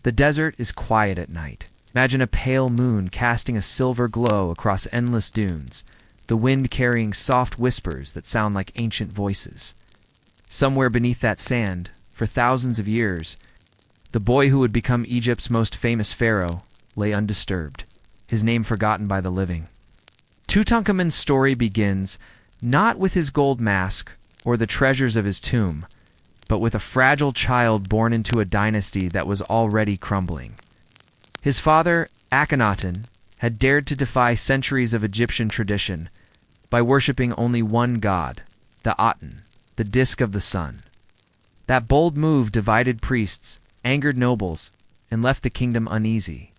The desert is quiet at night. Imagine a pale moon casting a silver glow across endless dunes, the wind carrying soft whispers that sound like ancient voices. Somewhere beneath that sand, for thousands of years, the boy who would become Egypt's most famous pharaoh lay undisturbed, his name forgotten by the living. Tutankhamun's story begins not with his gold mask or the treasures of his tomb, but with a fragile child born into a dynasty that was already crumbling. His father, Akhenaten, had dared to defy centuries of Egyptian tradition by worshipping only one god, the Aten, the disk of the sun. That bold move divided priests, angered nobles, and left the kingdom uneasy.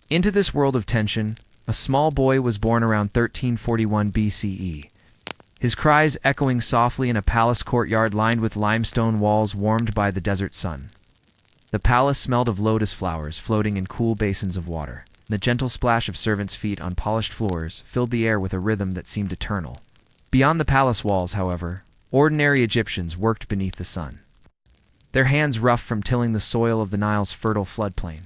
Into this world of tension, a small boy was born around 1341 BCE. His cries echoing softly in a palace courtyard lined with limestone walls warmed by the desert sun. The palace smelled of lotus flowers floating in cool basins of water. The gentle splash of servants' feet on polished floors filled the air with a rhythm that seemed eternal. Beyond the palace walls, however, ordinary Egyptians worked beneath the sun, their hands rough from tilling the soil of the Nile's fertile floodplain.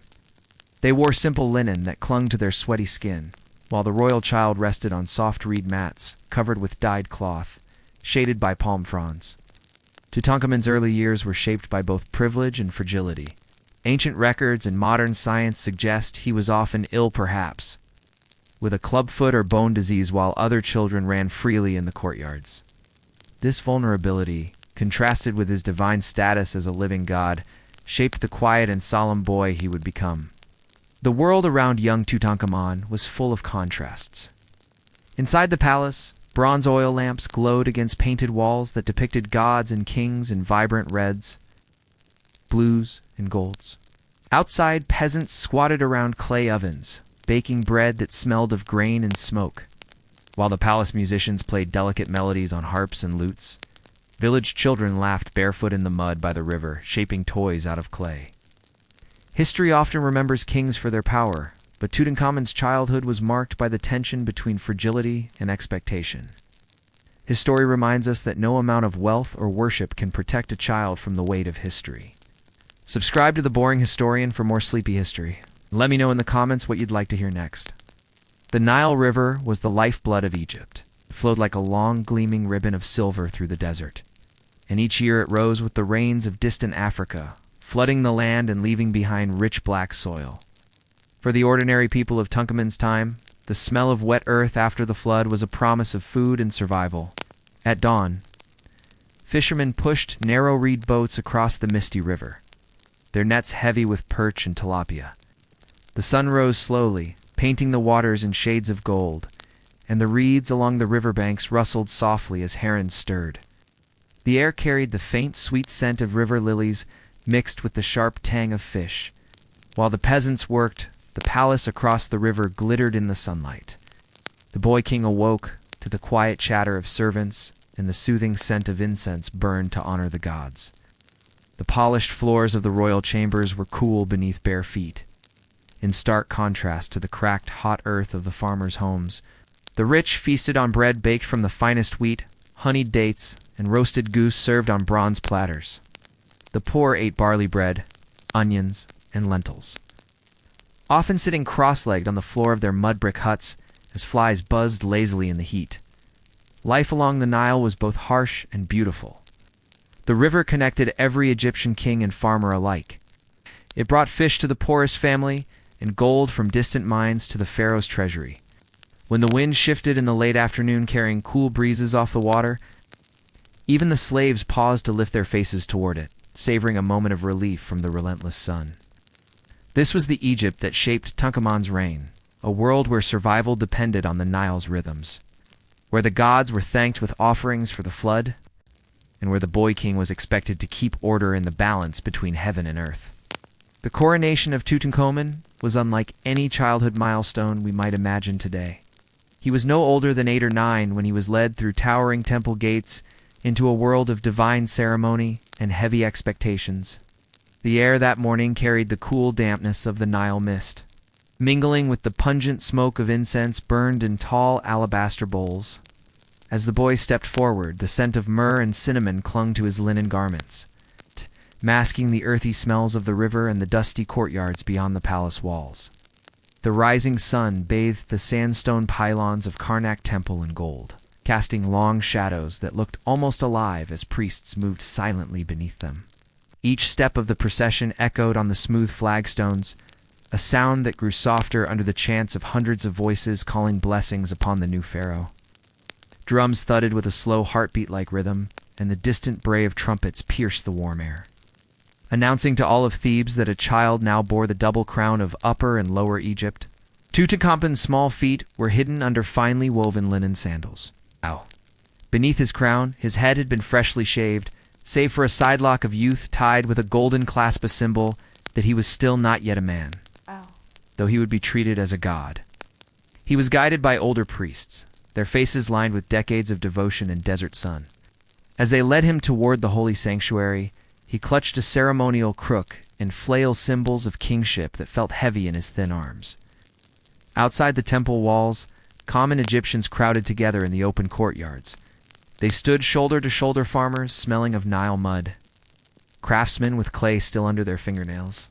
They wore simple linen that clung to their sweaty skin, while the royal child rested on soft reed mats covered with dyed cloth, shaded by palm fronds. Tutankhamun's early years were shaped by both privilege and fragility. Ancient records and modern science suggest he was often ill, perhaps with a clubfoot or bone disease, while other children ran freely in the courtyards. This vulnerability, contrasted with his divine status as a living god, shaped the quiet and solemn boy he would become. The world around young Tutankhamun was full of contrasts. Inside the palace, bronze oil lamps glowed against painted walls that depicted gods and kings in vibrant reds, blues, and golds. Outside, peasants squatted around clay ovens, baking bread that smelled of grain and smoke. While the palace musicians played delicate melodies on harps and lutes, village children laughed barefoot in the mud by the river, shaping toys out of clay. History often remembers kings for their power, but Tutankhamun's childhood was marked by the tension between fragility and expectation. His story reminds us that no amount of wealth or worship can protect a child from the weight of history. Subscribe to The Boring Historian for more sleepy history. Let me know in the comments what you'd like to hear next. The Nile River was the lifeblood of Egypt. It flowed like a long, gleaming ribbon of silver through the desert. And each year it rose with the rains of distant Africa, flooding the land and leaving behind rich black soil. For the ordinary people of Tutankhamun's time, the smell of wet earth after the flood was a promise of food and survival. At dawn, fishermen pushed narrow reed boats across the misty river, their nets heavy with perch and tilapia. The sun rose slowly, painting the waters in shades of gold, and the reeds along the riverbanks rustled softly as herons stirred. The air carried the faint, sweet scent of river lilies mixed with the sharp tang of fish. While the peasants worked, the palace across the river glittered in the sunlight. The boy king awoke to the quiet chatter of servants, and the soothing scent of incense burned to honor the gods. The polished floors of the royal chambers were cool beneath bare feet, in stark contrast to the cracked, hot earth of the farmers' homes. The rich feasted on bread baked from the finest wheat, honeyed dates, and roasted goose served on bronze platters. The poor ate barley bread, onions, and lentils, often sitting cross-legged on the floor of their mud brick huts as flies buzzed lazily in the heat. Life along the Nile was both harsh and beautiful. The river connected every Egyptian king and farmer alike. It brought fish to the poorest family and gold from distant mines to the pharaoh's treasury. When the wind shifted in the late afternoon carrying cool breezes off the water, even the slaves paused to lift their faces toward it, savoring a moment of relief from the relentless sun. This was the Egypt that shaped Tutankhamun's reign, a world where survival depended on the Nile's rhythms, where the gods were thanked with offerings for the flood, and where the boy king was expected to keep order in the balance between heaven and earth. The coronation of Tutankhamun was unlike any childhood milestone we might imagine today. He was no older than 8 or 9 when he was led through towering temple gates into a world of divine ceremony and heavy expectations. The air that morning carried the cool dampness of the Nile mist, mingling with the pungent smoke of incense burned in tall alabaster bowls. As the boy stepped forward, the scent of myrrh and cinnamon clung to his linen garments. masking the earthy smells of the river and the dusty courtyards beyond the palace walls. The rising sun bathed the sandstone pylons of Karnak Temple in gold, casting long shadows that looked almost alive as priests moved silently beneath them. Each step of the procession echoed on the smooth flagstones, a sound that grew softer under the chants of hundreds of voices calling blessings upon the new pharaoh. Drums thudded with a slow heartbeat-like rhythm, and the distant bray of trumpets pierced the warm air, announcing to all of Thebes that a child now bore the double crown of Upper and Lower Egypt. Tutankhamun's small feet were hidden under finely woven linen sandals. Beneath his crown, his head had been freshly shaved, save for a sidelock of youth tied with a golden clasp, a symbol that he was still not yet a man, though he would be treated as a god. He was guided by older priests, their faces lined with decades of devotion and desert sun. As they led him toward the holy sanctuary, he clutched a ceremonial crook and flail symbols of kingship that felt heavy in his thin arms. Outside the temple walls, common Egyptians crowded together in the open courtyards. They stood shoulder to shoulder, farmers smelling of Nile mud, craftsmen with clay still under their fingernails,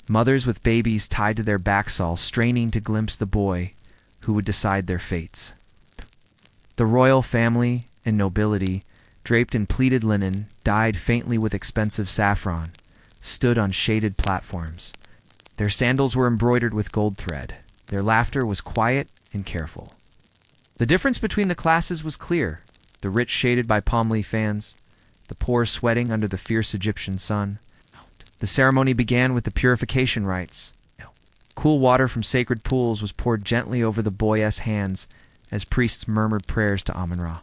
mothers with babies tied to their backsaws straining to glimpse the boy who would decide their fates. The royal family and nobility, draped in pleated linen, dyed faintly with expensive saffron, stood on shaded platforms. Their sandals were embroidered with gold thread. Their laughter was quiet and careful. The difference between the classes was clear. The rich shaded by palm leaf fans, the poor sweating under the fierce Egyptian sun. The ceremony began with the purification rites. Cool water from sacred pools was poured gently over the boy's hands as priests murmured prayers to Amun-Ra.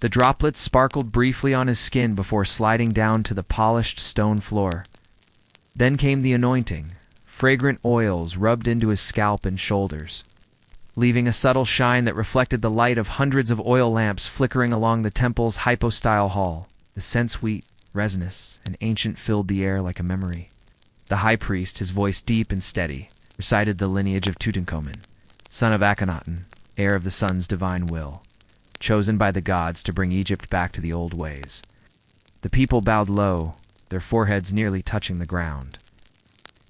The droplets sparkled briefly on his skin before sliding down to the polished stone floor. Then came the anointing. Fragrant oils rubbed into his scalp and shoulders, leaving a subtle shine that reflected the light of hundreds of oil lamps flickering along the temple's hypostyle hall. The scent, sweet, resinous, and ancient, filled the air like a memory. The high priest, his voice deep and steady, recited the lineage of Tutankhamun, son of Akhenaten, heir of the sun's divine will, chosen by the gods to bring Egypt back to the old ways. The people bowed low, their foreheads nearly touching the ground.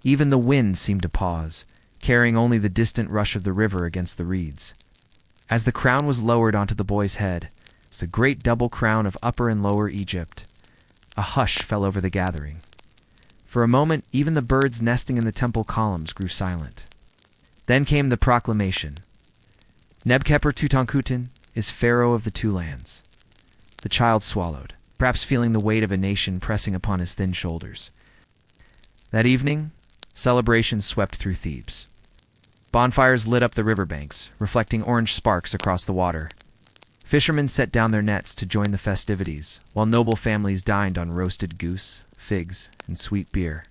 Even the wind seemed to pause, carrying only the distant rush of the river against the reeds. As the crown was lowered onto the boy's head, the great double crown of Upper and Lower Egypt, a hush fell over the gathering. For a moment, even the birds nesting in the temple columns grew silent. Then came the proclamation. Nebkheper Tutankhamun is pharaoh of the two lands. The child swallowed, perhaps feeling the weight of a nation pressing upon his thin shoulders. That evening, celebrations swept through Thebes. Bonfires lit up the riverbanks, reflecting orange sparks across the water. Fishermen set down their nets to join the festivities, while noble families dined on roasted goose, figs, and sweet beer.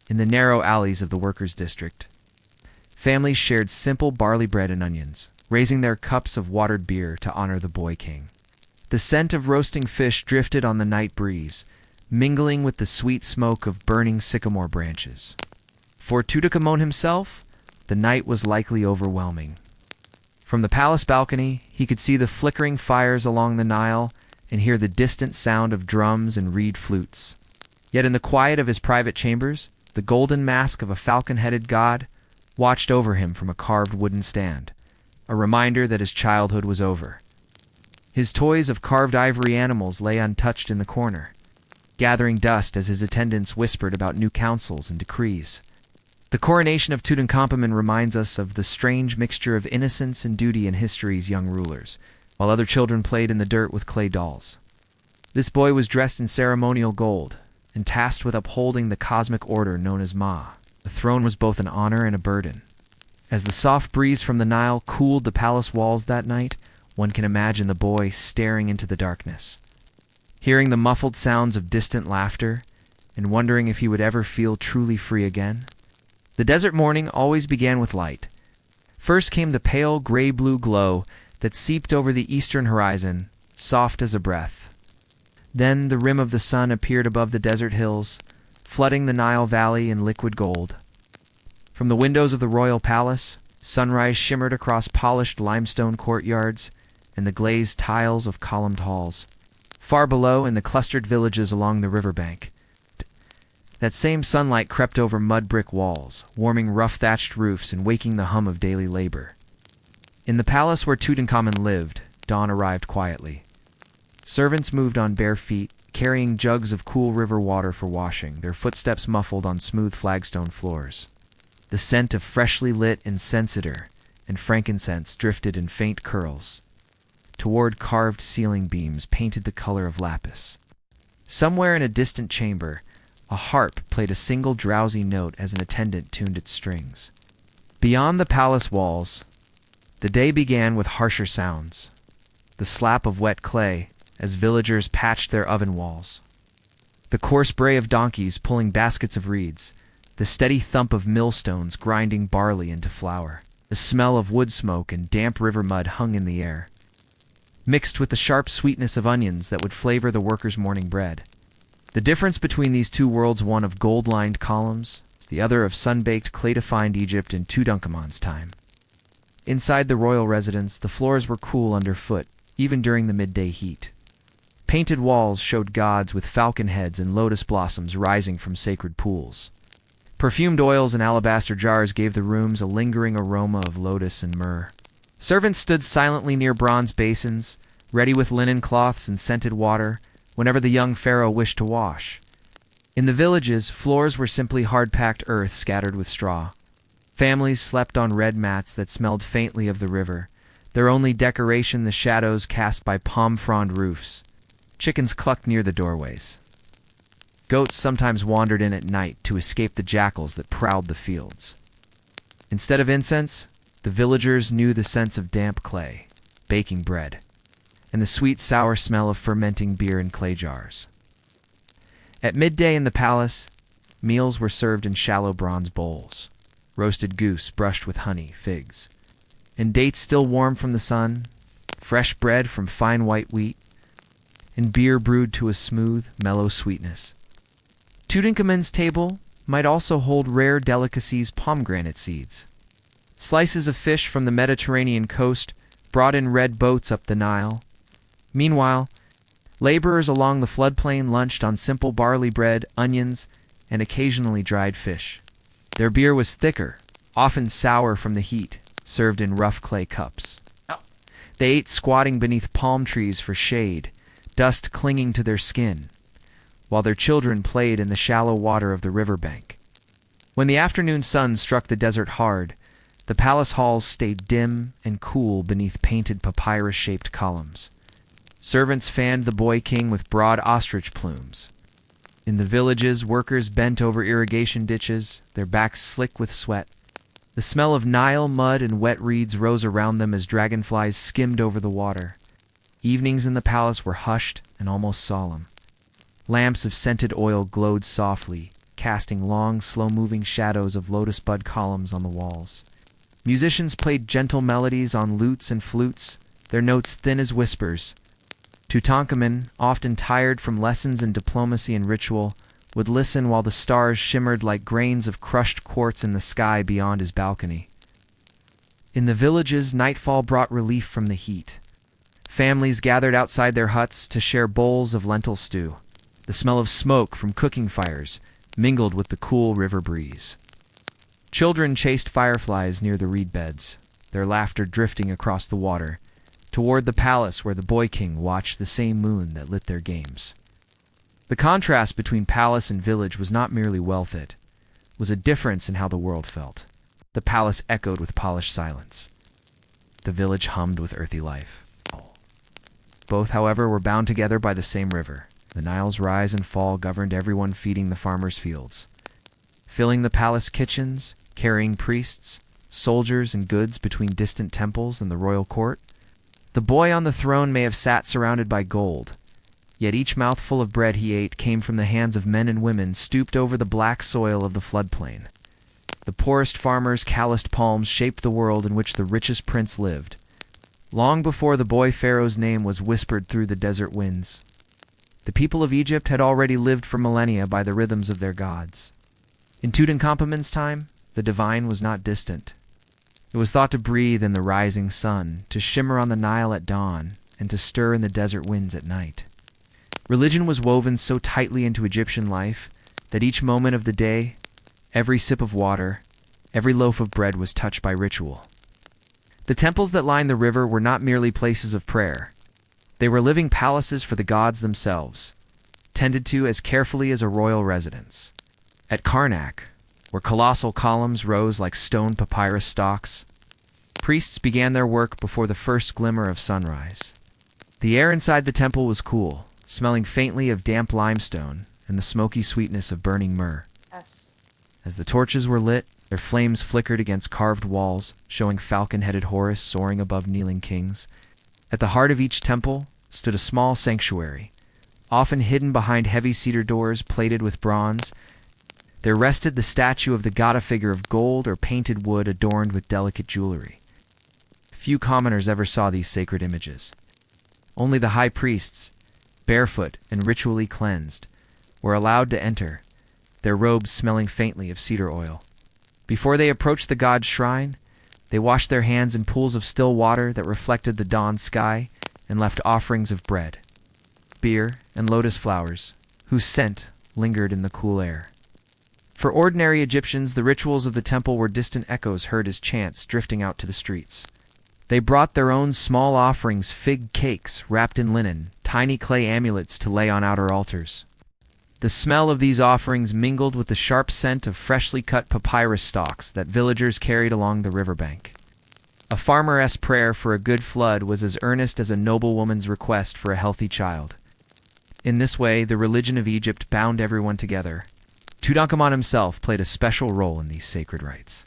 In the narrow alleys of the workers' district, families shared simple barley bread and onions, raising their cups of watered beer to honor the boy king. The scent of roasting fish drifted on the night breeze, mingling with the sweet smoke of burning sycamore branches. For Tutankhamun himself, the night was likely overwhelming. From the palace balcony, he could see the flickering fires along the Nile and hear the distant sound of drums and reed flutes. Yet in the quiet of his private chambers, the golden mask of a falcon-headed god watched over him from a carved wooden stand, a reminder that his childhood was over. His toys of carved ivory animals lay untouched in the corner, gathering dust as his attendants whispered about new councils and decrees. The coronation of Tutankhamun reminds us of the strange mixture of innocence and duty in history's young rulers, while other children played in the dirt with clay dolls. This boy was dressed in ceremonial gold and tasked with upholding the cosmic order known as Ma. The throne was both an honor and a burden. As the soft breeze from the Nile cooled the palace walls that night, one can imagine the boy staring into the darkness, hearing the muffled sounds of distant laughter, and wondering if he would ever feel truly free again. The desert morning always began with light. First came the pale gray-blue glow that seeped over the eastern horizon, soft as a breath. Then the rim of the sun appeared above the desert hills, flooding the Nile Valley in liquid gold. From the windows of the royal palace, sunrise shimmered across polished limestone courtyards and the glazed tiles of columned halls. Far below, in the clustered villages along the riverbank, That same sunlight crept over mud brick walls, warming rough thatched roofs and waking the hum of daily labor. In the palace where Tutankhamun lived, dawn arrived quietly. Servants moved on bare feet, carrying jugs of cool river water for washing, their footsteps muffled on smooth flagstone floors. The scent of freshly lit incenser and frankincense drifted in faint curls toward carved ceiling beams painted the color of lapis. Somewhere in a distant chamber, a harp played a single drowsy note as an attendant tuned its strings. Beyond the palace walls, the day began with harsher sounds. The slap of wet clay as villagers patched their oven walls. The coarse bray of donkeys pulling baskets of reeds. The steady thump of millstones grinding barley into flour. The smell of wood smoke and damp river mud hung in the air, mixed with the sharp sweetness of onions that would flavor the workers' morning bread. The difference between these two worlds, one of gold-lined columns, the other of sun-baked, clay-defined Egypt in Tutankhamun's time. Inside the royal residence, the floors were cool underfoot, even during the midday heat. Painted walls showed gods with falcon heads and lotus blossoms rising from sacred pools. Perfumed oils in alabaster jars gave the rooms a lingering aroma of lotus and myrrh. Servants stood silently near bronze basins, ready with linen cloths and scented water, whenever the young pharaoh wished to wash. In the villages, floors were simply hard-packed earth scattered with straw. Families slept on red mats that smelled faintly of the river, their only decoration the shadows cast by palm-frond roofs. Chickens clucked near the doorways. Goats sometimes wandered in at night to escape the jackals that prowled the fields. Instead of incense, the villagers knew the scents of damp clay, baking bread, and the sweet sour smell of fermenting beer in clay jars. At midday in the palace, meals were served in shallow bronze bowls. Roasted goose brushed with honey, figs, and dates still warm from the sun, fresh bread from fine white wheat, and beer brewed to a smooth, mellow sweetness. Tutankhamun's table might also hold rare delicacies, pomegranate seeds. Slices of fish from the Mediterranean coast brought in red boats up the Nile. Meanwhile, laborers along the floodplain lunched on simple barley bread, onions, and occasionally dried fish. Their beer was thicker, often sour from the heat, served in rough clay cups. They ate squatting beneath palm trees for shade, dust clinging to their skin, while their children played in the shallow water of the riverbank. When the afternoon sun struck the desert hard, the palace halls stayed dim and cool beneath painted papyrus-shaped columns. Servants fanned the boy king with broad ostrich plumes. In the villages, workers bent over irrigation ditches, their backs slick with sweat. The smell of Nile mud and wet reeds rose around them as dragonflies skimmed over the water. Evenings in the palace were hushed and almost solemn. Lamps of scented oil glowed softly, casting long, slow-moving shadows of lotus bud columns on the walls. Musicians played gentle melodies on lutes and flutes, their notes thin as whispers. Tutankhamun, often tired from lessons in diplomacy and ritual, would listen while the stars shimmered like grains of crushed quartz in the sky beyond his balcony. In the villages, nightfall brought relief from the heat. Families gathered outside their huts to share bowls of lentil stew. The smell of smoke from cooking fires mingled with the cool river breeze. Children chased fireflies near the reed beds, their laughter drifting across the water, toward the palace where the boy king watched the same moon that lit their games. The contrast between palace and village was not merely wealth, it was a difference in how the world felt. The palace echoed with polished silence. The village hummed with earthy life. Both, however, were bound together by the same river. The Nile's rise and fall governed everyone feeding the farmers' fields, filling the palace kitchens, carrying priests, soldiers, and goods between distant temples and the royal court. The boy on the throne may have sat surrounded by gold, yet each mouthful of bread he ate came from the hands of men and women stooped over the black soil of the floodplain. The poorest farmers' calloused palms shaped the world in which the richest prince lived, long before the boy pharaoh's name was whispered through the desert winds. The people of Egypt had already lived for millennia by the rhythms of their gods. In Tutankhamun's time, the divine was not distant. It was thought to breathe in the rising sun, to shimmer on the Nile at dawn, and to stir in the desert winds at night. Religion was woven so tightly into Egyptian life that each moment of the day, every sip of water, every loaf of bread was touched by ritual. The temples that lined the river were not merely places of prayer. They were living palaces for the gods themselves, tended to as carefully as a royal residence. At Karnak, where colossal columns rose like stone papyrus stalks, priests began their work before the first glimmer of sunrise. The air inside the temple was cool, smelling faintly of damp limestone and the smoky sweetness of burning myrrh. Yes. As the torches were lit, their flames flickered against carved walls, showing falcon-headed Horus soaring above kneeling kings. At the heart of each temple stood a small sanctuary, often hidden behind heavy cedar doors plated with bronze. There rested the statue of the god, a figure of gold or painted wood adorned with delicate jewelry. Few commoners ever saw these sacred images. Only the high priests, barefoot and ritually cleansed, were allowed to enter, their robes smelling faintly of cedar oil. Before they approached the god's shrine, they washed their hands in pools of still water that reflected the dawn sky and left offerings of bread, beer, and lotus flowers, whose scent lingered in the cool air. For ordinary Egyptians, the rituals of the temple were distant echoes heard as chants drifting out to the streets. They brought their own small offerings, fig cakes wrapped in linen, tiny clay amulets to lay on outer altars. The smell of these offerings mingled with the sharp scent of freshly cut papyrus stalks that villagers carried along the riverbank. A farmeress prayer for a good flood was as earnest as a noblewoman's request for a healthy child. In this way, the religion of Egypt bound everyone together. Tutankhamun himself played a special role in these sacred rites.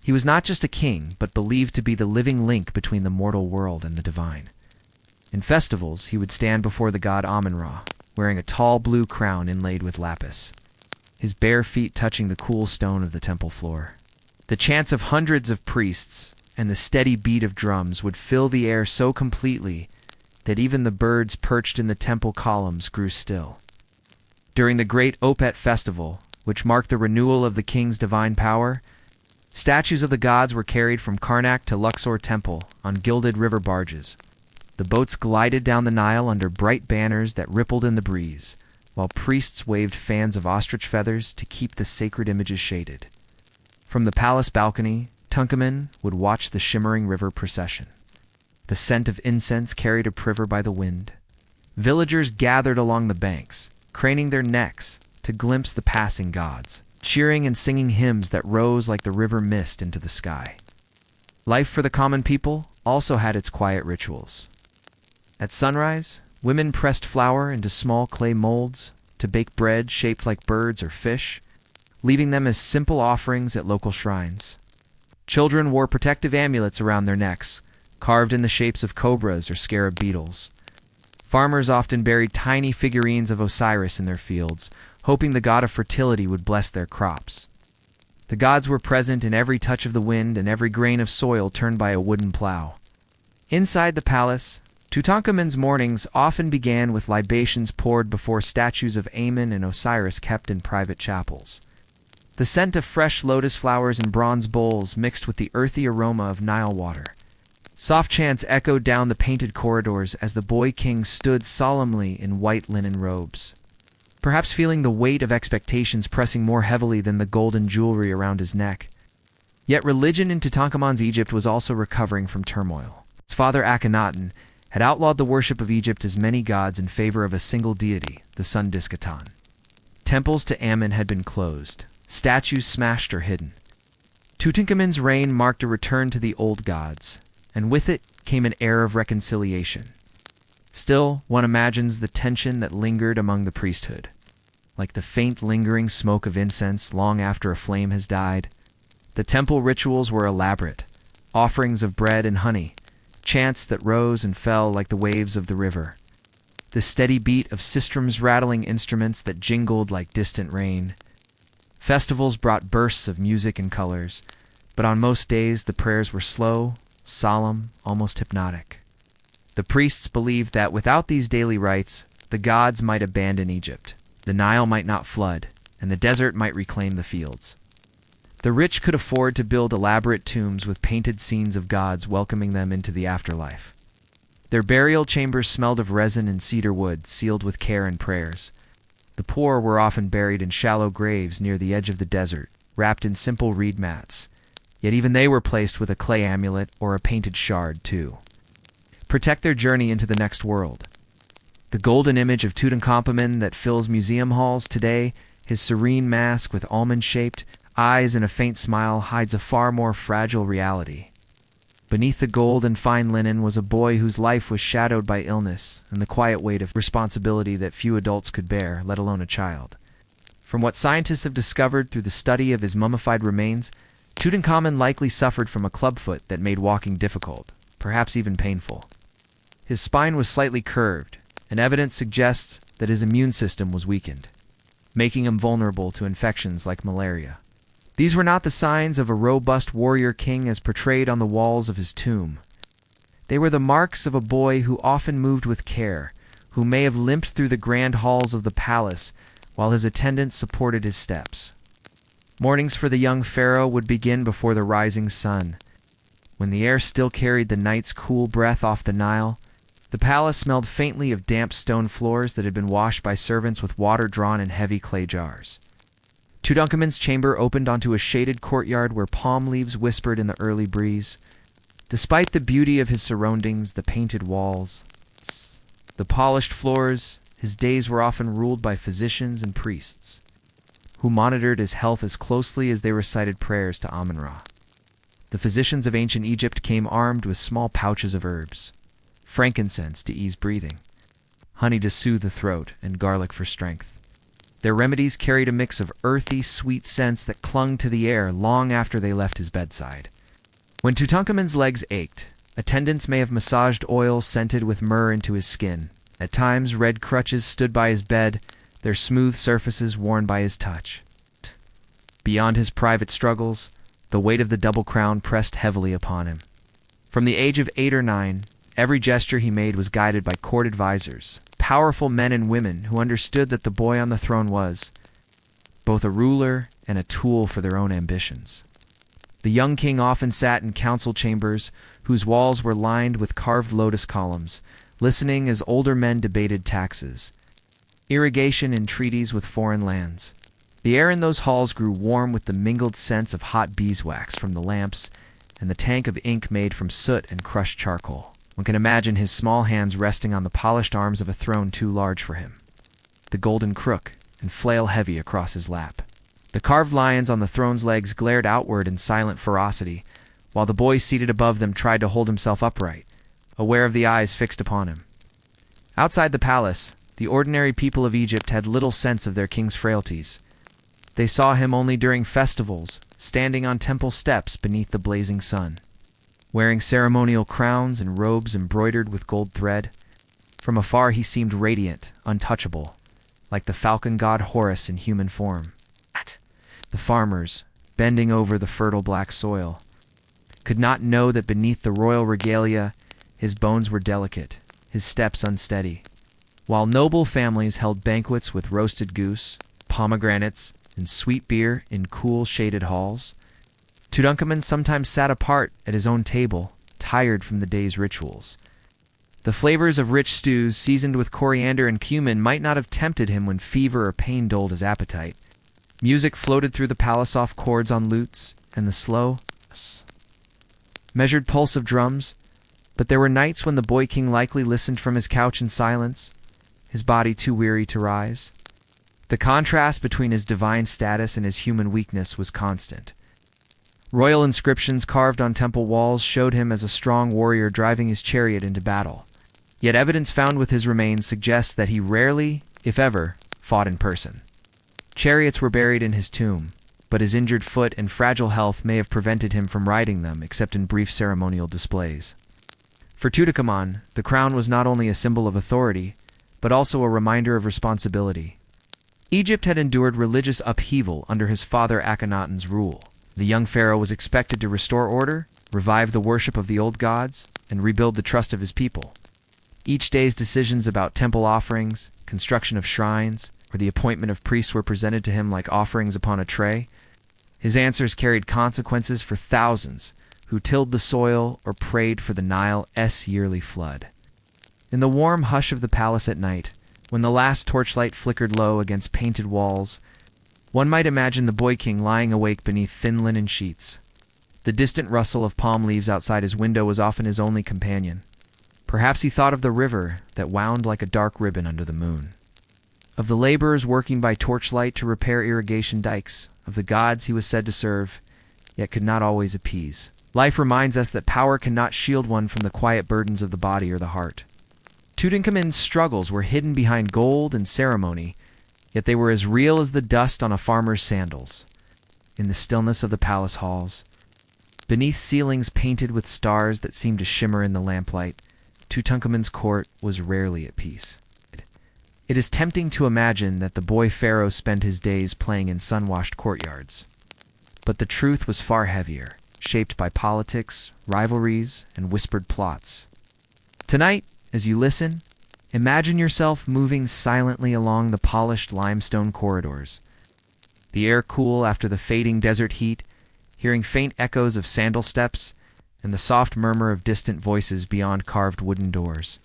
He was not just a king, but believed to be the living link between the mortal world and the divine. In festivals, he would stand before the god Amun-Ra, wearing a tall blue crown inlaid with lapis, his bare feet touching the cool stone of the temple floor. The chants of hundreds of priests and the steady beat of drums would fill the air so completely that even the birds perched in the temple columns grew still. During the great Opet festival, which marked the renewal of the king's divine power, statues of the gods were carried from Karnak to Luxor Temple on gilded river barges. The boats glided down the Nile under bright banners that rippled in the breeze, while priests waved fans of ostrich feathers to keep the sacred images shaded. From the palace balcony, Tutankhamun would watch the shimmering river procession. The scent of incense carried upriver by the wind. Villagers gathered along the banks, craning their necks to glimpse the passing gods, cheering and singing hymns that rose like the river mist into the sky. Life for the common people also had its quiet rituals. At sunrise, women pressed flour into small clay molds to bake bread shaped like birds or fish, leaving them as simple offerings at local shrines. Children wore protective amulets around their necks, carved in the shapes of cobras or scarab beetles. Farmers often buried tiny figurines of Osiris in their fields, hoping the god of fertility would bless their crops. The gods were present in every touch of the wind and every grain of soil turned by a wooden plow. Inside the palace, Tutankhamun's mornings often began with libations poured before statues of Amun and Osiris kept in private chapels. The scent of fresh lotus flowers in bronze bowls mixed with the earthy aroma of Nile water. Soft chants echoed down the painted corridors as the boy king stood solemnly in white linen robes, perhaps feeling the weight of expectations pressing more heavily than the golden jewelry around his neck. Yet religion in Tutankhamun's Egypt was also recovering from turmoil. His father Akhenaten had outlawed the worship of Egypt as many gods in favor of a single deity, the sun Diskatan. Temples to Amun had been closed, statues smashed or hidden. Tutankhamun's reign marked a return to the old gods, and with it came an air of reconciliation. Still, one imagines the tension that lingered among the priesthood, like the faint lingering smoke of incense long after a flame has died. The temple rituals were elaborate, offerings of bread and honey, chants that rose and fell like the waves of the river, the steady beat of sistrums rattling instruments that jingled like distant rain. Festivals brought bursts of music and colors, but on most days the prayers were slow, solemn, almost hypnotic. The priests believed that without these daily rites, the gods might abandon Egypt, the Nile might not flood, and the desert might reclaim the fields. The rich could afford to build elaborate tombs with painted scenes of gods welcoming them into the afterlife. Their burial chambers smelled of resin and cedar wood, sealed with care and prayers. The poor were often buried in shallow graves near the edge of the desert, wrapped in simple reed mats. Yet even they were placed with a clay amulet or a painted shard, too. Protect their journey into the next world. The golden image of Tutankhamun that fills museum halls today, his serene mask with almond-shaped eyes and a faint smile, hides a far more fragile reality. Beneath the gold and fine linen was a boy whose life was shadowed by illness and the quiet weight of responsibility that few adults could bear, let alone a child. From what scientists have discovered through the study of his mummified remains, Tutankhamun likely suffered from a clubfoot that made walking difficult, perhaps even painful. His spine was slightly curved, and evidence suggests that his immune system was weakened, making him vulnerable to infections like malaria. These were not the signs of a robust warrior king as portrayed on the walls of his tomb. They were the marks of a boy who often moved with care, who may have limped through the grand halls of the palace while his attendants supported his steps. Mornings for the young pharaoh would begin before the rising sun. When the air still carried the night's cool breath off the Nile, the palace smelled faintly of damp stone floors that had been washed by servants with water drawn in heavy clay jars. Tutankhamun's chamber opened onto a shaded courtyard where palm leaves whispered in the early breeze. Despite the beauty of his surroundings, the painted walls, the polished floors, his days were often ruled by physicians and priests, who monitored his health as closely as they recited prayers to Amun-Ra. The physicians of ancient Egypt came armed with small pouches of herbs, frankincense to ease breathing, honey to soothe the throat, and garlic for strength. Their remedies carried a mix of earthy, sweet scents that clung to the air long after they left his bedside. When Tutankhamun's legs ached, attendants may have massaged oil scented with myrrh into his skin. At times, red crutches stood by his bed, their smooth surfaces worn by his touch. Beyond his private struggles, the weight of the double crown pressed heavily upon him. From the age of 8 or 9, every gesture he made was guided by court advisors, powerful men and women who understood that the boy on the throne was both a ruler and a tool for their own ambitions. The young king often sat in council chambers whose walls were lined with carved lotus columns, listening as older men debated taxes, irrigation, and treaties with foreign lands. The air in those halls grew warm with the mingled scents of hot beeswax from the lamps and the tank of ink made from soot and crushed charcoal. One can imagine his small hands resting on the polished arms of a throne too large for him, the golden crook and flail heavy across his lap. The carved lions on the throne's legs glared outward in silent ferocity, while the boy seated above them tried to hold himself upright, aware of the eyes fixed upon him. Outside the palace, the ordinary people of Egypt had little sense of their king's frailties. They saw him only during festivals, standing on temple steps beneath the blazing sun, wearing ceremonial crowns and robes embroidered with gold thread. From afar he seemed radiant, untouchable, like the falcon god Horus in human form. The farmers, bending over the fertile black soil, could not know that beneath the royal regalia his bones were delicate, his steps unsteady. While noble families held banquets with roasted goose, pomegranates, and sweet beer in cool, shaded halls, Tutankhamun sometimes sat apart at his own table, tired from the day's rituals. The flavors of rich stews seasoned with coriander and cumin might not have tempted him when fever or pain dulled his appetite. Music floated through the palace off chords on lutes, and the slow, measured pulse of drums, but there were nights when the boy king likely listened from his couch in silence, his body too weary to rise. The contrast between his divine status and his human weakness was constant. Royal inscriptions carved on temple walls showed him as a strong warrior driving his chariot into battle. Yet evidence found with his remains suggests that he rarely, if ever, fought in person. Chariots were buried in his tomb, but his injured foot and fragile health may have prevented him from riding them except in brief ceremonial displays. For Tutankhamun, the crown was not only a symbol of authority, but also a reminder of responsibility. Egypt had endured religious upheaval under his father Akhenaten's rule. The young pharaoh was expected to restore order, revive the worship of the old gods, and rebuild the trust of his people. Each day's decisions about temple offerings, construction of shrines, or the appointment of priests were presented to him like offerings upon a tray. His answers carried consequences for thousands who tilled the soil or prayed for the Nile's yearly flood. In the warm hush of the palace at night, When the last torchlight flickered low against painted walls, one might imagine the boy king lying awake beneath thin linen sheets. The distant rustle of palm leaves outside his window was often his only companion. Perhaps he thought of the river that wound like a dark ribbon under the moon, of the laborers working by torchlight to repair irrigation dikes, of the gods he was said to serve, yet could not always appease. Life reminds us that power cannot shield one from the quiet burdens of the body or the heart. Tutankhamun's struggles were hidden behind gold and ceremony, yet they were as real as the dust on a farmer's sandals. In the stillness of the palace halls, beneath ceilings painted with stars that seemed to shimmer in the lamplight, Tutankhamun's court was rarely at peace. It is tempting to imagine that the boy pharaoh spent his days playing in sun-washed courtyards. But the truth was far heavier, shaped by politics, rivalries, and whispered plots. Tonight, as you listen, imagine yourself moving silently along the polished limestone corridors, the air cool after the fading desert heat, hearing faint echoes of sandal steps and the soft murmur of distant voices beyond carved wooden doors.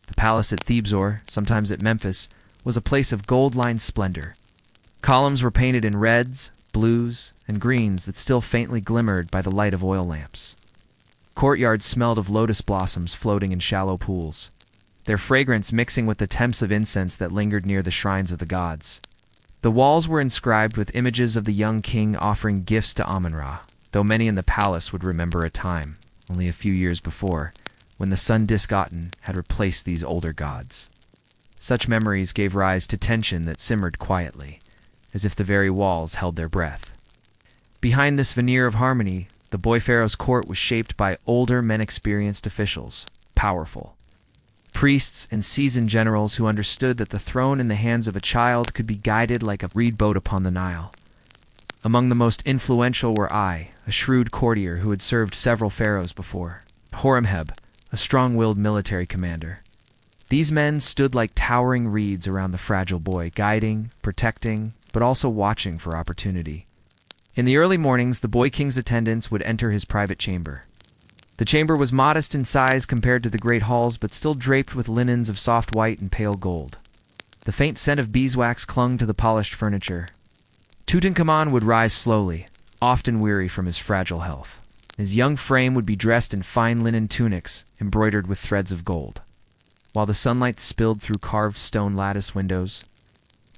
The palace at Thebes, or sometimes at Memphis, was a place of gold-lined splendor. Columns were painted in reds, blues, and greens that still faintly glimmered by the light of oil lamps. Courtyards smelled of lotus blossoms floating in shallow pools, their fragrance mixing with the temps of incense that lingered near the shrines of the gods. The walls were inscribed with images of the young king offering gifts to Amun-Ra, though many in the palace would remember a time, only a few years before, when the sun disk Aten had replaced these older gods. Such memories gave rise to tension that simmered quietly, as if the very walls held their breath. Behind this veneer of harmony, the boy pharaoh's court was shaped by older men-experienced officials, powerful. Priests and seasoned generals who understood that the throne in the hands of a child could be guided like a reed boat upon the Nile. Among the most influential were I, a shrewd courtier who had served several pharaohs before, Horemheb, a strong-willed military commander. These men stood like towering reeds around the fragile boy, guiding, protecting, but also watching for opportunity. In the early mornings, the boy king's attendants would enter his private chamber. The chamber was modest in size compared to the great halls, but still draped with linens of soft white and pale gold. The faint scent of beeswax clung to the polished furniture. Tutankhamun would rise slowly, often weary from his fragile health. His young frame would be dressed in fine linen tunics embroidered with threads of gold. While the sunlight spilled through carved stone lattice windows,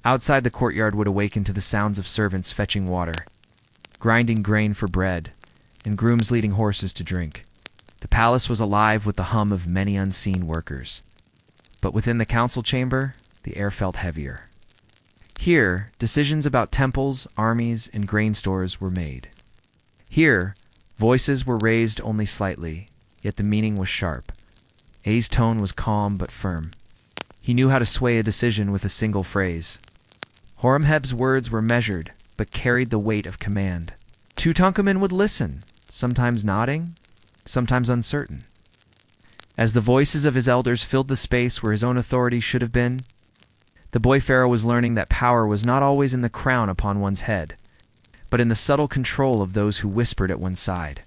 outside the courtyard would awaken to the sounds of servants fetching water, grinding grain for bread, and grooms leading horses to drink. The palace was alive with the hum of many unseen workers. But within the council chamber, the air felt heavier. Here, decisions about temples, armies, and grain stores were made. Here, voices were raised only slightly, yet the meaning was sharp. A's tone was calm but firm. He knew how to sway a decision with a single phrase. Horemheb's words were measured, but carried the weight of command. Tutankhamun would listen, sometimes nodding, sometimes uncertain. As the voices of his elders filled the space where his own authority should have been, the boy pharaoh was learning that power was not always in the crown upon one's head, but in the subtle control of those who whispered at one's side.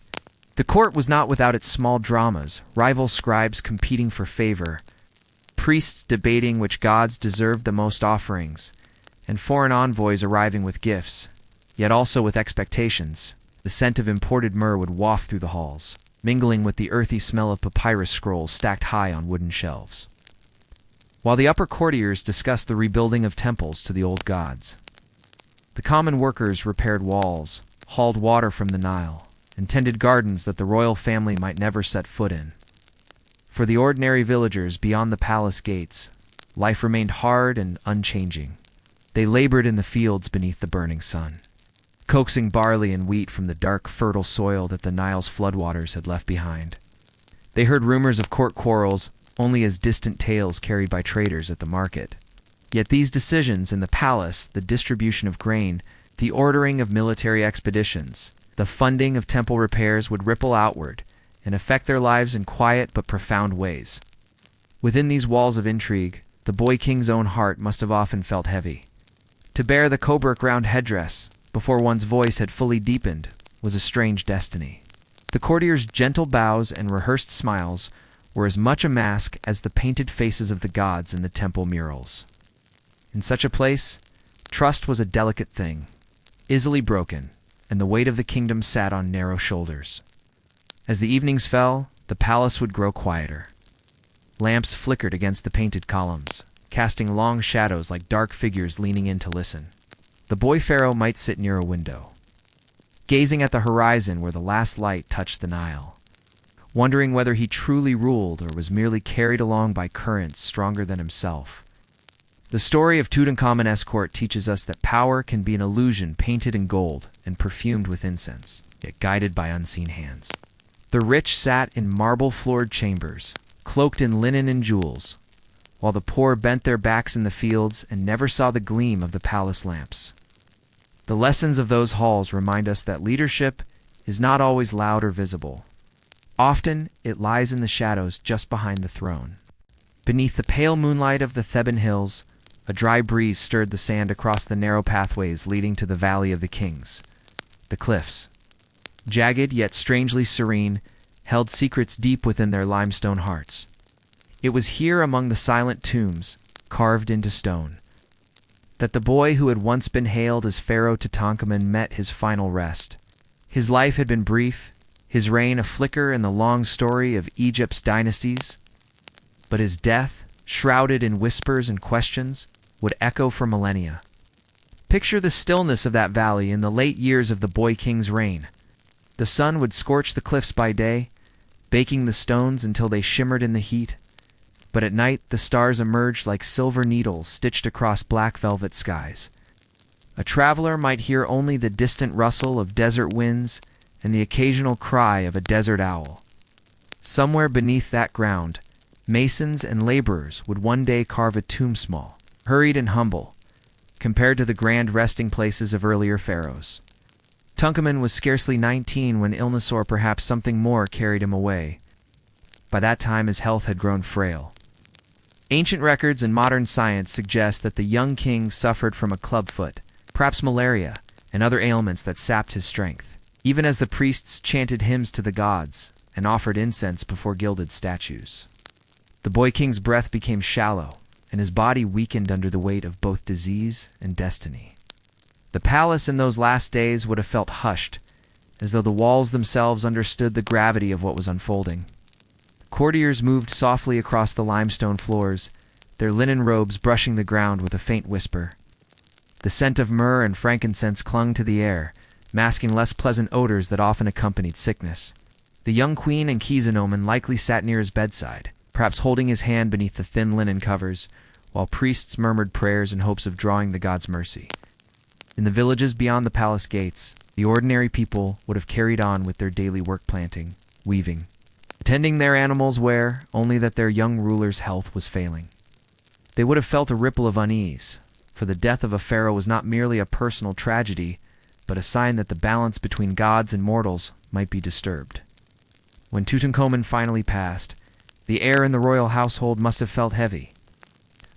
The court was not without its small dramas, rival scribes competing for favor, priests debating which gods deserved the most offerings, and foreign envoys arriving with gifts, yet also with expectations. The scent of imported myrrh would waft through the halls, mingling with the earthy smell of papyrus scrolls stacked high on wooden shelves. While the upper courtiers discussed the rebuilding of temples to the old gods, the common workers repaired walls, hauled water from the Nile, and tended gardens that the royal family might never set foot in. For the ordinary villagers beyond the palace gates, life remained hard and unchanging. They labored in the fields beneath the burning sun, coaxing barley and wheat from the dark, fertile soil that the Nile's floodwaters had left behind. They heard rumors of court quarrels only as distant tales carried by traders at the market. Yet these decisions in the palace, the distribution of grain, the ordering of military expeditions, the funding of temple repairs would ripple outward and affect their lives in quiet but profound ways. Within these walls of intrigue, the boy king's own heart must have often felt heavy. To bear the cobra-crowned headdress, before one's voice had fully deepened, was a strange destiny. The courtiers' gentle bows and rehearsed smiles were as much a mask as the painted faces of the gods in the temple murals. In such a place, trust was a delicate thing, easily broken, and the weight of the kingdom sat on narrow shoulders. As the evenings fell, the palace would grow quieter. Lamps flickered against the painted columns, casting long shadows like dark figures leaning in to listen. The boy pharaoh might sit near a window, gazing at the horizon where the last light touched the Nile, wondering whether he truly ruled or was merely carried along by currents stronger than himself. The story of Tutankhamun's court teaches us that power can be an illusion painted in gold and perfumed with incense, yet guided by unseen hands. The rich sat in marble-floored chambers, cloaked in linen and jewels, while the poor bent their backs in the fields and never saw the gleam of the palace lamps. The lessons of those halls remind us that leadership is not always loud or visible. Often, it lies in the shadows just behind the throne. Beneath the pale moonlight of the Theban hills, a dry breeze stirred the sand across the narrow pathways leading to the Valley of the Kings. The cliffs, jagged yet strangely serene, held secrets deep within their limestone hearts. It was here among the silent tombs, carved into stone, that the boy who had once been hailed as Pharaoh Tutankhamun met his final rest. His life had been brief, his reign a flicker in the long story of Egypt's dynasties, but his death, shrouded in whispers and questions, would echo for millennia. Picture the stillness of that valley in the late years of the boy king's reign. The sun would scorch the cliffs by day, baking the stones until they shimmered in the heat, but at night the stars emerged like silver needles stitched across black velvet skies. A traveler might hear only the distant rustle of desert winds and the occasional cry of a desert owl. Somewhere beneath that ground, masons and laborers would one day carve a tomb small, hurried and humble, compared to the grand resting places of earlier pharaohs. Tutankhamun was scarcely 19 when illness or perhaps something more carried him away. By that time his health had grown frail. Ancient records and modern science suggest that the young king suffered from a clubfoot, perhaps malaria, and other ailments that sapped his strength, even as the priests chanted hymns to the gods and offered incense before gilded statues. The boy king's breath became shallow, and his body weakened under the weight of both disease and destiny. The palace in those last days would have felt hushed, as though the walls themselves understood the gravity of what was unfolding. Courtiers moved softly across the limestone floors, their linen robes brushing the ground with a faint whisper. The scent of myrrh and frankincense clung to the air, masking less pleasant odors that often accompanied sickness. The young queen and Khizanomen likely sat near his bedside, perhaps holding his hand beneath the thin linen covers, while priests murmured prayers in hopes of drawing the god's mercy. In the villages beyond the palace gates, the ordinary people would have carried on with their daily work, planting, weaving, tending their animals where only that their young ruler's health was failing. They would have felt a ripple of unease, for the death of a pharaoh was not merely a personal tragedy, but a sign that the balance between gods and mortals might be disturbed. When Tutankhamun finally passed, the air in the royal household must have felt heavy,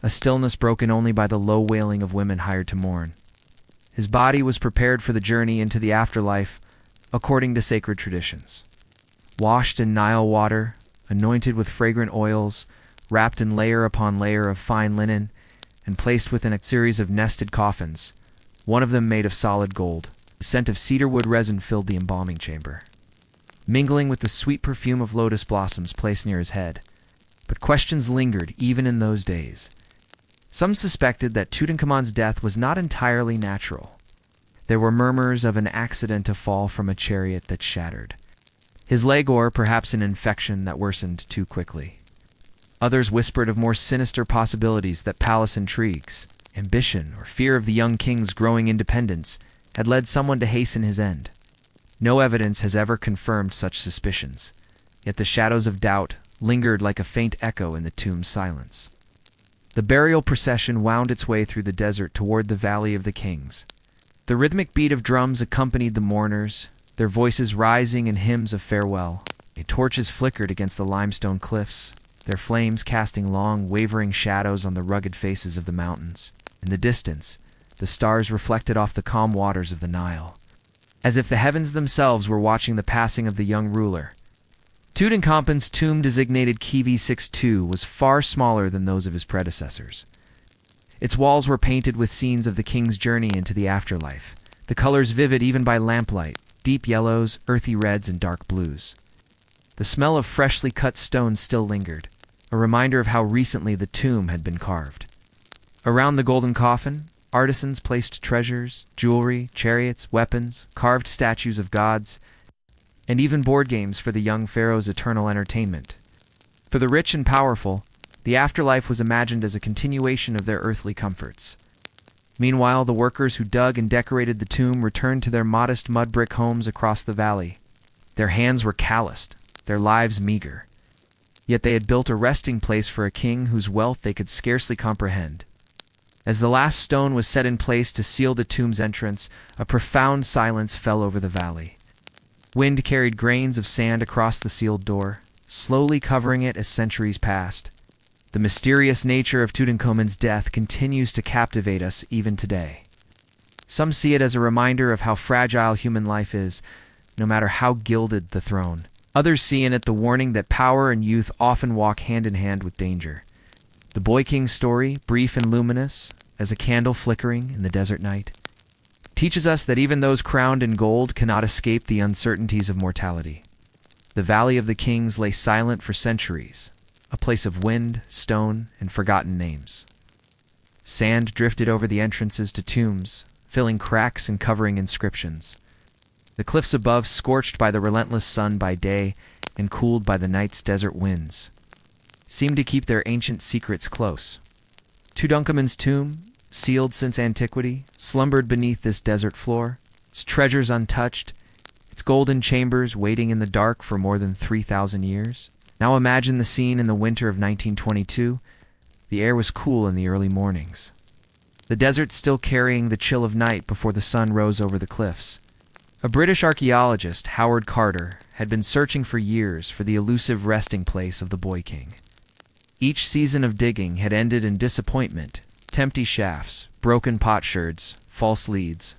a stillness broken only by the low wailing of women hired to mourn. His body was prepared for the journey into the afterlife according to sacred traditions. Washed in Nile water, anointed with fragrant oils, wrapped in layer upon layer of fine linen, and placed within a series of nested coffins, one of them made of solid gold. The scent of cedarwood resin filled the embalming chamber, mingling with the sweet perfume of lotus blossoms placed near his head. But questions lingered even in those days. Some suspected that Tutankhamun's death was not entirely natural. There were murmurs of an accident to fall from a chariot that shattered his leg, or perhaps an infection that worsened too quickly. Others whispered of more sinister possibilities, that palace intrigues, ambition, or fear of the young king's growing independence had led someone to hasten his end. No evidence has ever confirmed such suspicions, yet the shadows of doubt lingered like a faint echo in the tomb's silence. The burial procession wound its way through the desert toward the Valley of the Kings. The rhythmic beat of drums accompanied the mourners, their voices rising in hymns of farewell. Torches flickered against the limestone cliffs, their flames casting long, wavering shadows on the rugged faces of the mountains. In the distance, the stars reflected off the calm waters of the Nile, as if the heavens themselves were watching the passing of the young ruler. Tutankhamen's tomb, designated KV62, was far smaller than those of his predecessors. Its walls were painted with scenes of the king's journey into the afterlife, the colors vivid even by lamplight, deep yellows, earthy reds, and dark blues. The smell of freshly cut stone still lingered, a reminder of how recently the tomb had been carved. Around the golden coffin, artisans placed treasures, jewelry, chariots, weapons, carved statues of gods, and even board games for the young pharaoh's eternal entertainment. For the rich and powerful, the afterlife was imagined as a continuation of their earthly comforts. Meanwhile, the workers who dug and decorated the tomb returned to their modest mud brick homes across the valley. Their hands were calloused, their lives meager. Yet they had built a resting place for a king whose wealth they could scarcely comprehend. As the last stone was set in place to seal the tomb's entrance, a profound silence fell over the valley. Wind carried grains of sand across the sealed door, slowly covering it as centuries passed. The mysterious nature of Tutankhamen's death continues to captivate us even today. Some see it as a reminder of how fragile human life is, no matter how gilded the throne. Others see in it the warning that power and youth often walk hand in hand with danger. The Boy King's story, brief and luminous, as a candle flickering in the desert night, teaches us that even those crowned in gold cannot escape the uncertainties of mortality. The Valley of the Kings lay silent for centuries, a place of wind, stone, and forgotten names. Sand drifted over the entrances to tombs, filling cracks and covering inscriptions. The cliffs above, scorched by the relentless sun by day and cooled by the night's desert winds, seemed to keep their ancient secrets close. Tutankhamen's tomb, sealed since antiquity, slumbered beneath this desert floor, its treasures untouched, its golden chambers waiting in the dark for more than 3,000 years. Now imagine the scene in the winter of 1922. The air was cool in the early mornings, the desert still carrying the chill of night before the sun rose over the cliffs. A British archaeologist, Howard Carter, had been searching for years for the elusive resting place of the Boy King. Each season of digging had ended in disappointment, empty shafts, broken potsherds, false leads.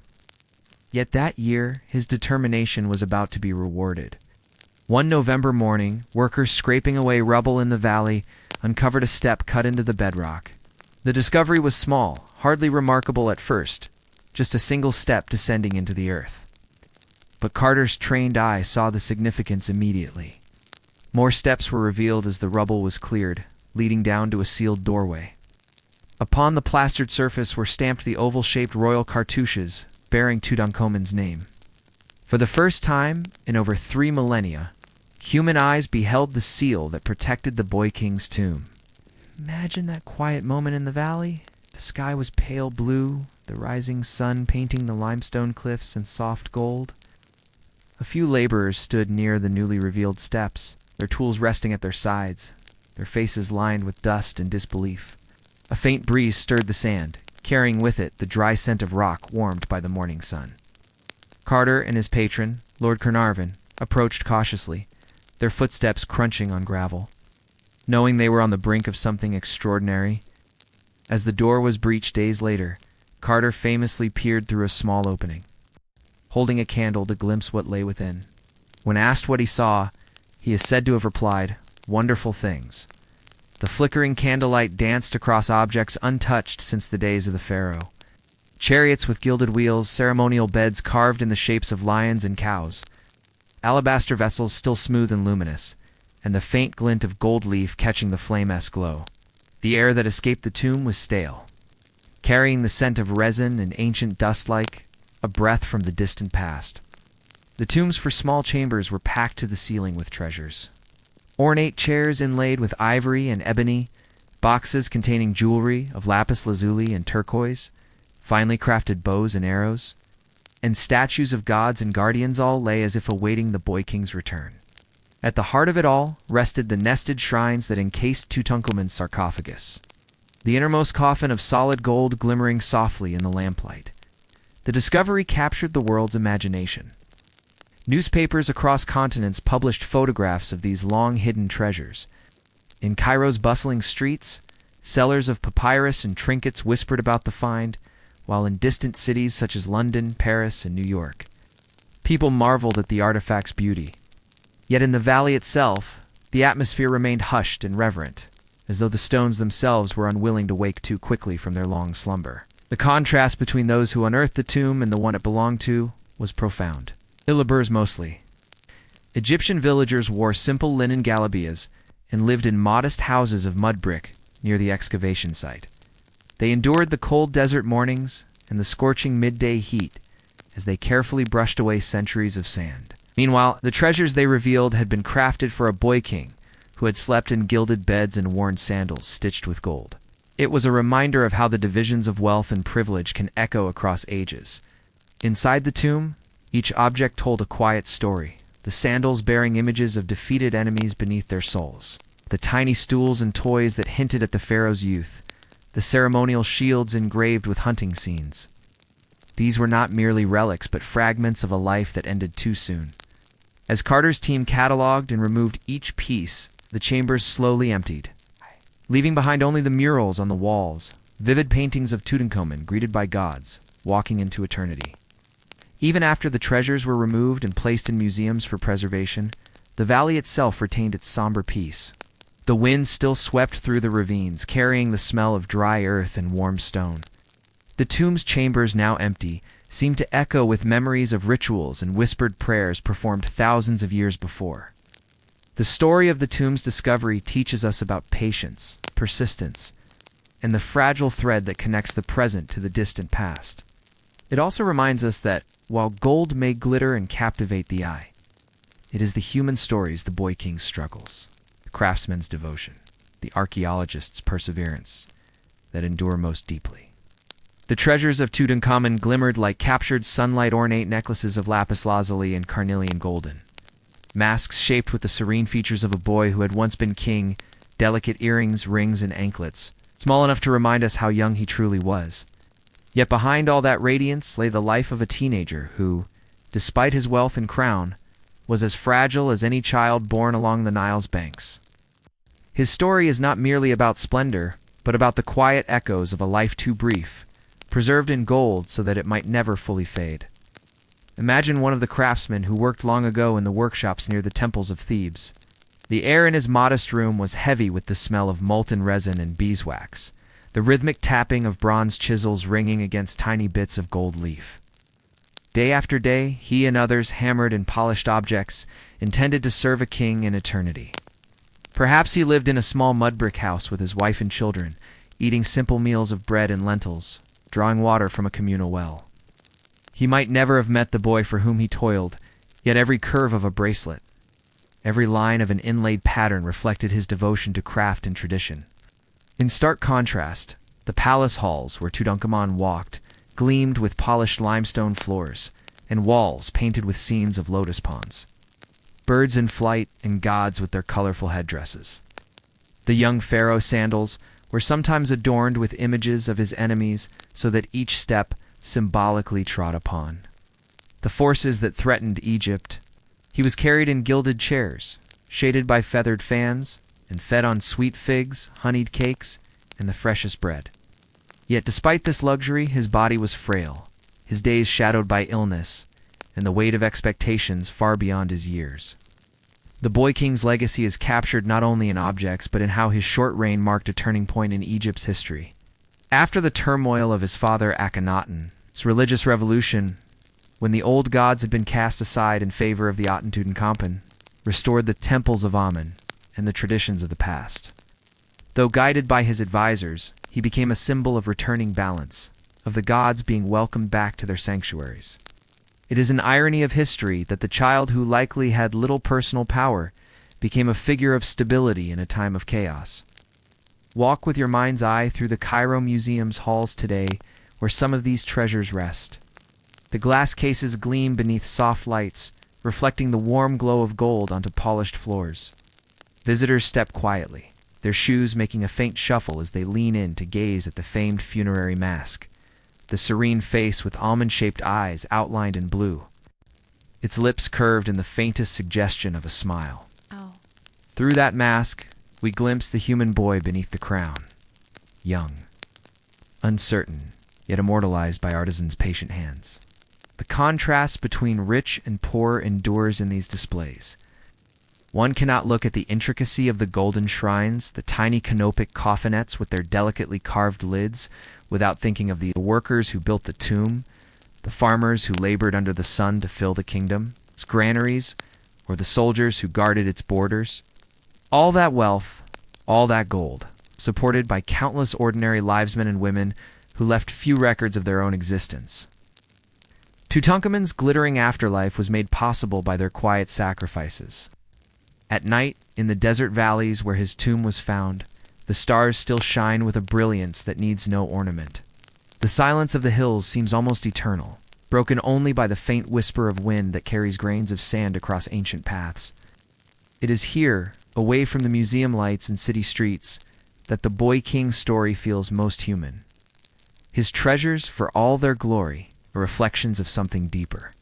Yet that year, his determination was about to be rewarded. One November morning, workers scraping away rubble in the valley uncovered a step cut into the bedrock. The discovery was small, hardly remarkable at first, just a single step descending into the earth. But Carter's trained eye saw the significance immediately. More steps were revealed as the rubble was cleared, leading down to a sealed doorway. Upon the plastered surface were stamped the oval-shaped royal cartouches bearing Tutankhamen's name. For the first time in over 3 millennia, human eyes beheld the seal that protected the Boy King's tomb. Imagine that quiet moment in the valley. The sky was pale blue, the rising sun painting the limestone cliffs in soft gold. A few laborers stood near the newly revealed steps, their tools resting at their sides, their faces lined with dust and disbelief. A faint breeze stirred the sand, carrying with it the dry scent of rock warmed by the morning sun. Carter and his patron, Lord Carnarvon, approached cautiously, their footsteps crunching on gravel, knowing they were on the brink of something extraordinary. As the door was breached days later, Carter famously peered through a small opening, holding a candle to glimpse what lay within. When asked what he saw, he is said to have replied, "Wonderful things." The flickering candlelight danced across objects untouched since the days of the pharaoh. Chariots with gilded wheels, ceremonial beds carved in the shapes of lions and cows, alabaster vessels still smooth and luminous, and the faint glint of gold leaf catching the flame-esque glow. The air that escaped the tomb was stale, carrying the scent of resin and ancient dust like a breath from the distant past. The tombs for small chambers were packed to the ceiling with treasures. Ornate chairs inlaid with ivory and ebony, boxes containing jewelry of lapis lazuli and turquoise, finely crafted bows and arrows, and statues of gods and guardians all lay as if awaiting the Boy King's return. At the heart of it all rested the nested shrines that encased Tutankhamen's sarcophagus, the innermost coffin of solid gold glimmering softly in the lamplight. The discovery captured the world's imagination. Newspapers across continents published photographs of these long-hidden treasures. In Cairo's bustling streets, sellers of papyrus and trinkets whispered about the find, while in distant cities such as London, Paris, and New York, people marveled at the artifact's beauty. Yet in the valley itself, the atmosphere remained hushed and reverent, as though the stones themselves were unwilling to wake too quickly from their long slumber. The contrast between those who unearthed the tomb and the one it belonged to was profound. Illibers mostly. Egyptian villagers wore simple linen galabeas and lived in modest houses of mud brick near the excavation site. They endured the cold desert mornings and the scorching midday heat as they carefully brushed away centuries of sand. Meanwhile, the treasures they revealed had been crafted for a boy king who had slept in gilded beds and worn sandals stitched with gold. It was a reminder of how the divisions of wealth and privilege can echo across ages. Inside the tomb, each object told a quiet story, the sandals bearing images of defeated enemies beneath their soles, the tiny stools and toys that hinted at the pharaoh's youth, the ceremonial shields engraved with hunting scenes. These were not merely relics but fragments of a life that ended too soon. As Carter's team cataloged and removed each piece, the chambers slowly emptied, leaving behind only the murals on the walls, vivid paintings of Tutankhamun greeted by gods, walking into eternity. Even after the treasures were removed and placed in museums for preservation, the valley itself retained its somber peace. The wind still swept through the ravines, carrying the smell of dry earth and warm stone. The tomb's chambers, now empty, seemed to echo with memories of rituals and whispered prayers performed thousands of years before. The story of the tomb's discovery teaches us about patience, persistence, and the fragile thread that connects the present to the distant past. It also reminds us that, while gold may glitter and captivate the eye, it is the human stories, the boy king's struggles, the craftsman's devotion, the archaeologist's perseverance, that endure most deeply. The treasures of Tutankhamun glimmered like captured sunlight-ornate necklaces of lapis lazuli and carnelian golden. Masks shaped with the serene features of a boy who had once been king, delicate earrings, rings, and anklets, small enough to remind us how young he truly was. Yet behind all that radiance lay the life of a teenager who, despite his wealth and crown, was as fragile as any child born along the Nile's banks. His story is not merely about splendor, but about the quiet echoes of a life too brief, preserved in gold so that it might never fully fade. Imagine one of the craftsmen who worked long ago in the workshops near the temples of Thebes. The air in his modest room was heavy with the smell of molten resin and beeswax, the rhythmic tapping of bronze chisels ringing against tiny bits of gold leaf. Day after day, he and others hammered and polished objects intended to serve a king in eternity. Perhaps he lived in a small mud brick house with his wife and children, eating simple meals of bread and lentils, drawing water from a communal well. He might never have met the boy for whom he toiled, yet every curve of a bracelet, every line of an inlaid pattern reflected his devotion to craft and tradition. In stark contrast, the palace halls where Tutankhamun walked gleamed with polished limestone floors and walls painted with scenes of lotus ponds, birds in flight and gods with their colorful headdresses. The young pharaoh sandals were sometimes adorned with images of his enemies so that each step symbolically trod upon the forces that threatened Egypt. He was carried in gilded chairs, shaded by feathered fans, and fed on sweet figs, honeyed cakes, and the freshest bread. Yet despite this luxury, his body was frail, his days shadowed by illness, and the weight of expectations far beyond his years. The boy king's legacy is captured not only in objects, but in how his short reign marked a turning point in Egypt's history. After the turmoil of his father Akhenaten's religious revolution, when the old gods had been cast aside in favor of the Aten Tutankhamun, restored the temples of Amun and the traditions of the past. Though guided by his advisors, he became a symbol of returning balance, of the gods being welcomed back to their sanctuaries. It is an irony of history that the child who likely had little personal power became a figure of stability in a time of chaos. Walk with your mind's eye through the Cairo Museum's halls today, where some of these treasures rest. The glass cases gleam beneath soft lights, reflecting the warm glow of gold onto polished floors. Visitors step quietly, their shoes making a faint shuffle as they lean in to gaze at the famed funerary mask, the serene face with almond-shaped eyes outlined in blue, its lips curved in the faintest suggestion of a smile. Oh. Through that mask, we glimpse the human boy beneath the crown, young, uncertain, yet immortalized by artisans' patient hands. The contrast between rich and poor endures in these displays. One cannot look at the intricacy of the golden shrines, the tiny canopic coffinets with their delicately carved lids, without thinking of the workers who built the tomb, the farmers who labored under the sun to fill the kingdom, its granaries, or the soldiers who guarded its borders. All that wealth, all that gold, supported by countless ordinary livesmen and women who left few records of their own existence. Tutankhamun's glittering afterlife was made possible by their quiet sacrifices. At night, in the desert valleys where his tomb was found, the stars still shine with a brilliance that needs no ornament. The silence of the hills seems almost eternal, broken only by the faint whisper of wind that carries grains of sand across ancient paths. It is here, away from the museum lights and city streets, that the boy king's story feels most human. His treasures, for all their glory, are reflections of something deeper.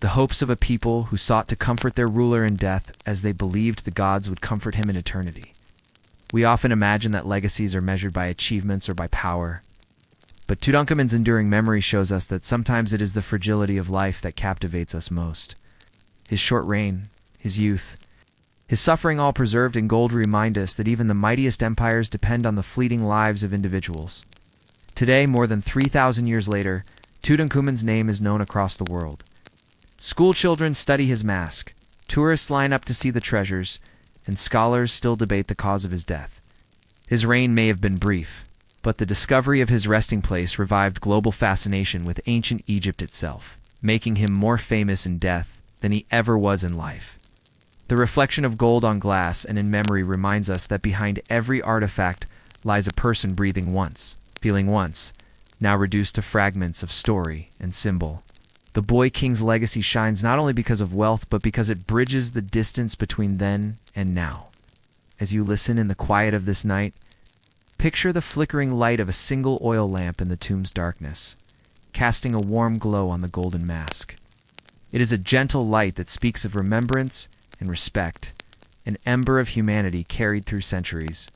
The hopes of a people who sought to comfort their ruler in death as they believed the gods would comfort him in eternity. We often imagine that legacies are measured by achievements or by power, but Tutankhamun's enduring memory shows us that sometimes it is the fragility of life that captivates us most. His short reign, his youth, his suffering, all preserved in gold, remind us that even the mightiest empires depend on the fleeting lives of individuals. Today, more than 3,000 years later, Tutankhamun's name is known across the world. School children study his mask, tourists line up to see the treasures, and scholars still debate the cause of his death. His reign may have been brief, but the discovery of his resting place revived global fascination with ancient Egypt itself, making him more famous in death than he ever was in life. The reflection of gold on glass and in memory reminds us that behind every artifact lies a person breathing once, feeling once, now reduced to fragments of story and symbol. The boy king's legacy shines not only because of wealth, but because it bridges the distance between then and now. As you listen in the quiet of this night, picture the flickering light of a single oil lamp in the tomb's darkness, casting a warm glow on the golden mask. It is a gentle light that speaks of remembrance and respect, an ember of humanity carried through centuries.